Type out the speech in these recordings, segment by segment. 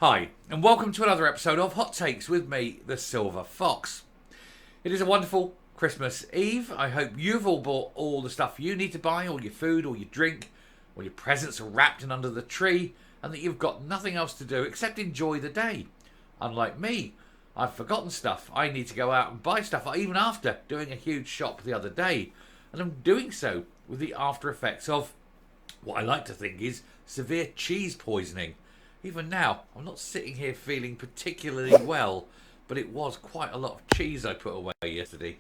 Hi, and welcome to another episode of Hot Takes with me, the Silver Fox. It is a wonderful Christmas Eve. I hope you've all bought all the stuff you need to buy, all your food, all your drink, all your presents are wrapped and under the tree, and that you've got nothing else to do except enjoy the day. Unlike me, I've forgotten stuff. I need to go out and buy stuff, even after doing a huge shop the other day. And I'm doing so with the after effects of what I like to think is severe cheese poisoning. Even now, I'm not sitting here feeling particularly well, but it was quite a lot of cheese I put away yesterday.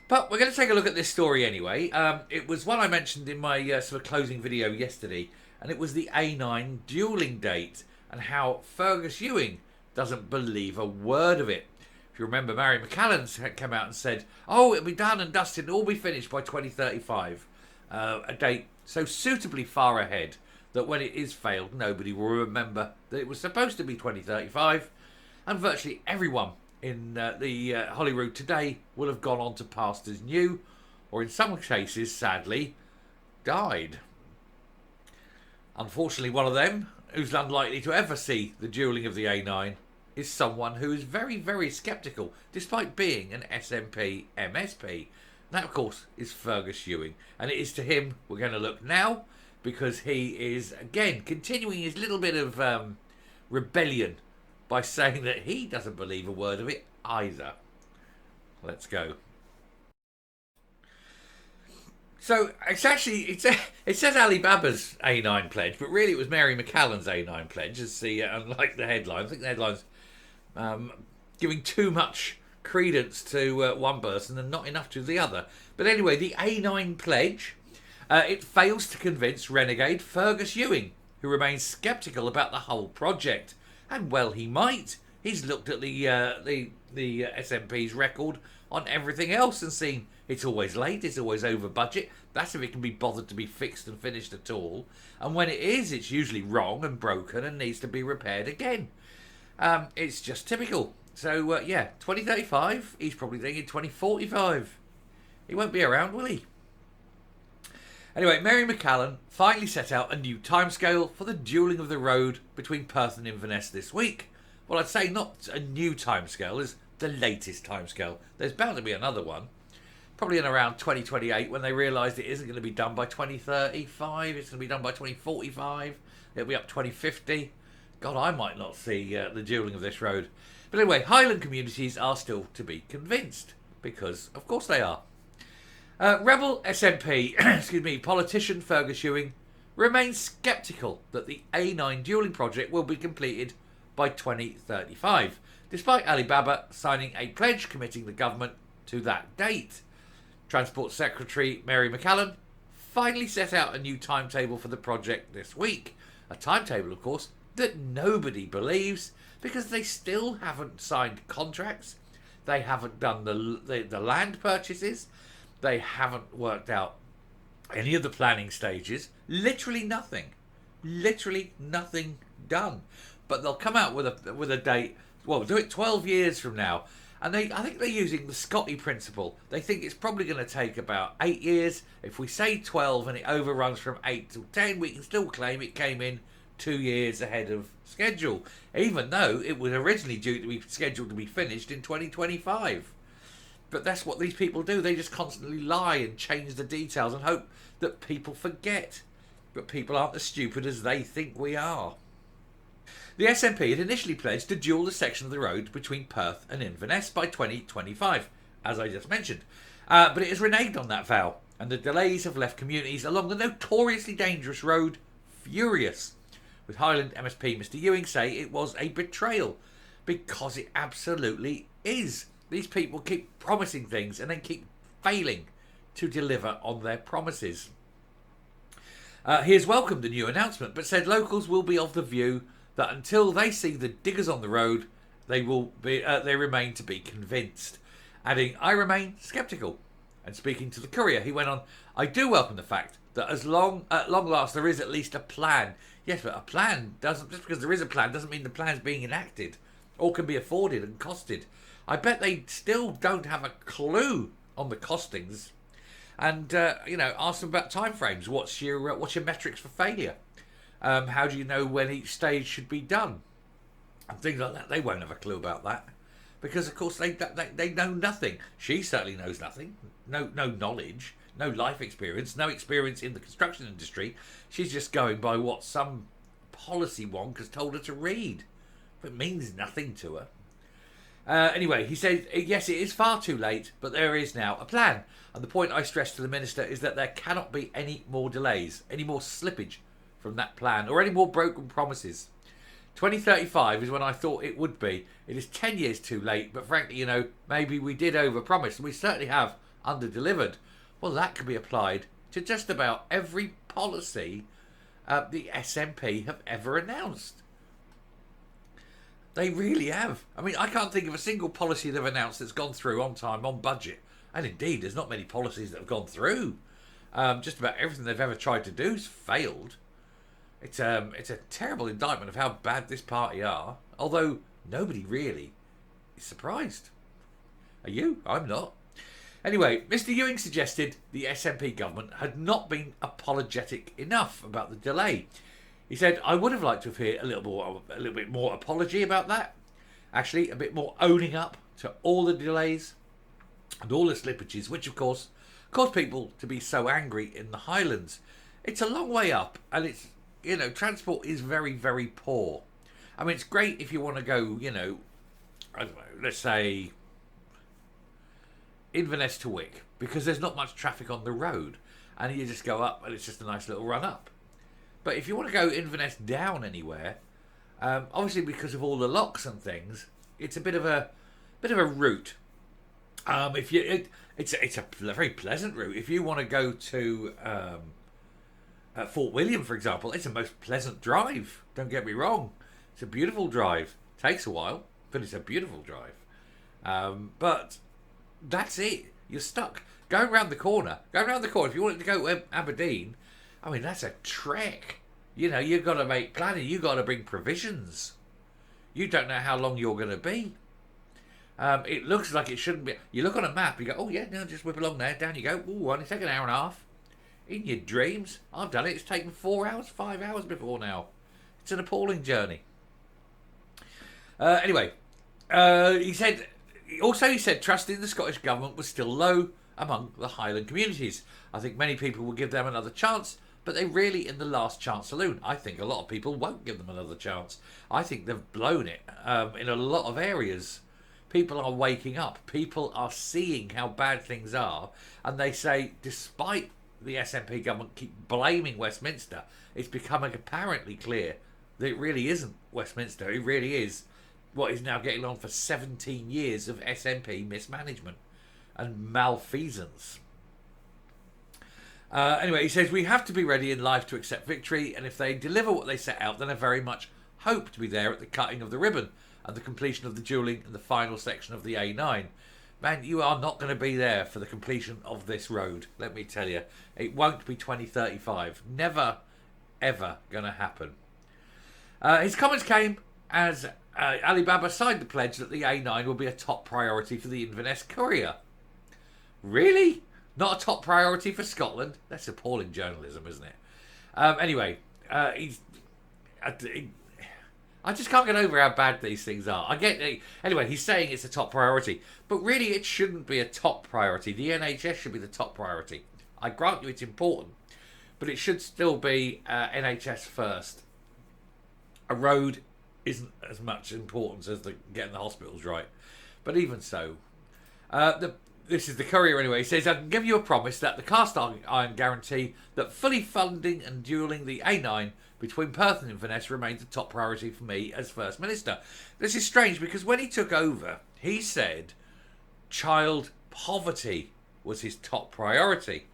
But we're going to take a look at this story anyway. It was one I mentioned in my sort of closing video yesterday, and it was the A9 duelling date and how Fergus Ewing doesn't believe a word of it. If you remember, Mary McCallum came out and said, oh, it'll be done and dusted and all be finished by 2035. A date so suitably far ahead that when it is failed, nobody will remember that it was supposed to be 2035, and virtually everyone in the Holyrood today will have gone on to past as new, or in some cases, sadly, died. Unfortunately, one of them, who's unlikely to ever see the duelling of the A9, is someone who is very, very sceptical, despite being an SNP MSP. That, of course, is Fergus Ewing, and it is to him we're going to look now, because he is, again, continuing his little bit of rebellion by saying that he doesn't believe a word of it either. Let's go. So, it's actually, it says Alibaba's A9 pledge, but really it was Mary McCallum's A9 pledge, unlike the headline. I think the headline's giving too much credence to one person and not enough to the other. But anyway, the A9 pledge... it fails to convince renegade Fergus Ewing, who remains sceptical about the whole project. And well, he might. He's looked at the SNP's record on everything else and seen it's always late, it's always over budget. That's if it can be bothered to be fixed and finished at all. And when it is, it's usually wrong and broken and needs to be repaired again. It's just typical. So, 2035, he's probably thinking 2045. He won't be around, will he? Anyway, Mary McCallum finally set out a new timescale for the duelling of the road between Perth and Inverness this week. Well, I'd say not a new timescale, is the latest timescale. There's bound to be another one. Probably in around 2028 when they realised it isn't going to be done by 2035. It's going to be done by 2045. It'll be up 2050. God, I might not see the duelling of this road. But anyway, Highland communities are still to be convinced. Because, of course they are. Rebel SNP, politician Fergus Ewing remains sceptical that the A9 duelling project will be completed by 2035, despite Alibaba signing a pledge committing the government to that date. Transport Secretary Mary McCallum finally set out a new timetable for the project this week. A timetable, of course, that nobody believes because they still haven't signed contracts, they haven't done the land purchases, they haven't worked out any of the planning stages. Literally nothing. Literally nothing done. But they'll come out with a date. Well, we'll do it 12 years from now. And I think they're using the Scotty principle. They think it's probably going to take about 8 years. If we say 12 and it overruns from 8 to 10, we can still claim it came in 2 years ahead of schedule. Even though it was originally due to be scheduled to be finished in 2025. But that's what these people do. They just constantly lie and change the details and hope that people forget. But people aren't as stupid as they think we are. The SNP had initially pledged to duel the section of the road between Perth and Inverness by 2025, as I just mentioned. But it has reneged on that vow, and the delays have left communities along the notoriously dangerous road furious. With Highland MSP Mr Ewing say it was a betrayal, because it absolutely is. These people keep promising things and then keep failing to deliver on their promises. He has welcomed the new announcement, but said locals will be of the view that until they see the diggers on the road, they remain to be convinced. Adding, I remain sceptical. And speaking to the Courier, he went on, I do welcome the fact that at long last there is at least a plan. Yes, but a plan doesn't, just because there is a plan doesn't mean the plan's being enacted or can be afforded and costed. I bet they still don't have a clue on the costings. And, ask them about timeframes. What's your metrics for failure? How do you know when each stage should be done? and things like that. They won't have a clue about that because, of course, they know nothing. She certainly knows nothing. No knowledge, no life experience, no experience in the construction industry. She's just going by what some policy wonk has told her to read. It means nothing to her. Anyway, he said, yes, it is far too late, but there is now a plan. And the point I stressed to the Minister is that there cannot be any more delays, any more slippage from that plan, or any more broken promises. 2035 is when I thought it would be. It is 10 years too late, but frankly, maybe we did overpromise, and we certainly have under-delivered. Well, that could be applied to just about every policy the SNP have ever announced. They really have. I mean, I can't think of a single policy they've announced that's gone through on time, on budget. And indeed, there's not many policies that have gone through. Just about everything they've ever tried to do has failed. It's a terrible indictment of how bad this party are. Although nobody really is surprised. Are you? I'm not. Anyway, Mr. Ewing suggested the SNP government had not been apologetic enough about the delay. He said, I would have liked to have heard a little bit more apology about that. Actually, a bit more owning up to all the delays and all the slippages, which of course caused people to be so angry in the Highlands. It's a long way up, and it's, transport is very, very poor. I mean, it's great if you want to go, I don't know, let's say Inverness to Wick, because there's not much traffic on the road, and you just go up, and it's just a nice little run up. But if you want to go Inverness down anywhere, obviously because of all the locks and things, it's a bit of a route. It's a very pleasant route. If you want to go to Fort William, for example, it's a most pleasant drive. Don't get me wrong; it's a beautiful drive. Takes a while, but it's a beautiful drive. But that's it. You're stuck. Going round the corner. If you wanted to go to Aberdeen, I mean, that's a trek. You've got to make planning. You've got to bring provisions. You don't know how long you're going to be. It looks like it shouldn't be. You look on a map, you go, oh yeah, no, just whip along there. Down you go. Ooh, only take an hour and a half. In your dreams. I've done it. It's taken 4 hours, 5 hours before now. It's an appalling journey. Anyway, he said trust in the Scottish Government was still low among the Highland communities. I think many people will give them another chance, but they're really in the last chance saloon. I think a lot of people won't give them another chance. I think they've blown it in a lot of areas. People are waking up. People are seeing how bad things are, and they say, despite the SNP government keep blaming Westminster, it's becoming apparently clear that it really isn't Westminster. It really is what is now getting on for 17 years of SNP mismanagement and malfeasance. Anyway, he says, we have to be ready in life to accept victory, and if they deliver what they set out, then I very much hope to be there at the cutting of the ribbon and the completion of the duelling in the final section of the A9. Man, you are not going to be there for the completion of this road, let me tell you. It won't be 2035. Never, ever going to happen. His comments came as Ali Baba signed the pledge that the A9 will be a top priority for the Inverness Courier. Really? Not a top priority for Scotland? That's appalling journalism, isn't it? Anyway, I just can't get over how bad these things are. Anyway, he's saying it's a top priority, but really it shouldn't be a top priority. The NHS should be the top priority. I grant you it's important, but it should still be NHS first. A road isn't as much importance as getting the hospitals right, but even so, this is the Courier anyway. He says, I can give you a promise that the cast iron guarantee that fully funding and duelling the A9 between Perth and Inverness remains a top priority for me as First Minister. This is strange because when he took over, he said child poverty was his top priority.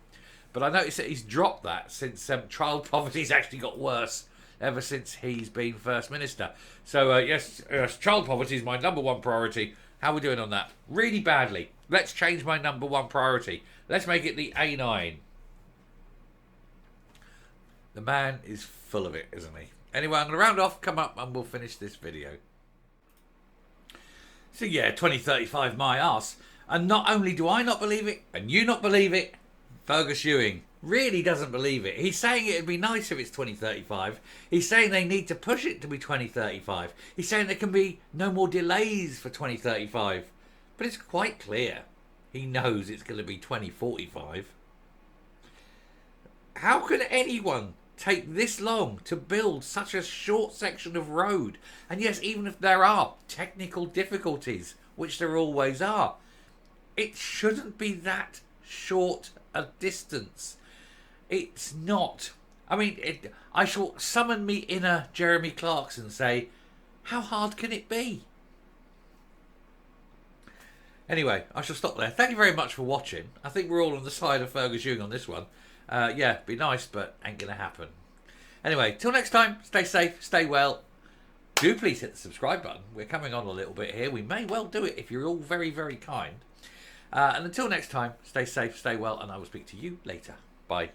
But I noticed that he's dropped that since child poverty's actually got worse ever since he's been First Minister. So, yes, child poverty is my number one priority. How are we doing on that? Really badly. Let's change my number one priority. Let's make it the A9. The man is full of it, isn't he? Anyway, I'm going to round off, come up, and we'll finish this video. So, yeah, 2035, my arse. And not only do I not believe it, and you not believe it, Fergus Ewing really doesn't believe it. He's saying it'd be nice if it's 2035. He's saying they need to push it to be 2035. He's saying there can be no more delays for 2035. But it's quite clear. He knows it's going to be 2045. How can anyone take this long to build such a short section of road? And yes, even if there are technical difficulties, which there always are, it shouldn't be that short a distance. It's not. I mean, I shall summon me inner Jeremy Clarkson and say, how hard can it be? Anyway, I shall stop there. Thank you very much for watching. I think we're all on the side of Fergus Ewing on this one. Yeah, be nice, but ain't going to happen. Anyway, till next time, stay safe, stay well. Do please hit the subscribe button. We're coming on a little bit here. We may well do it if you're all very, very kind. And until next time, stay safe, stay well, and I will speak to you later. Bye.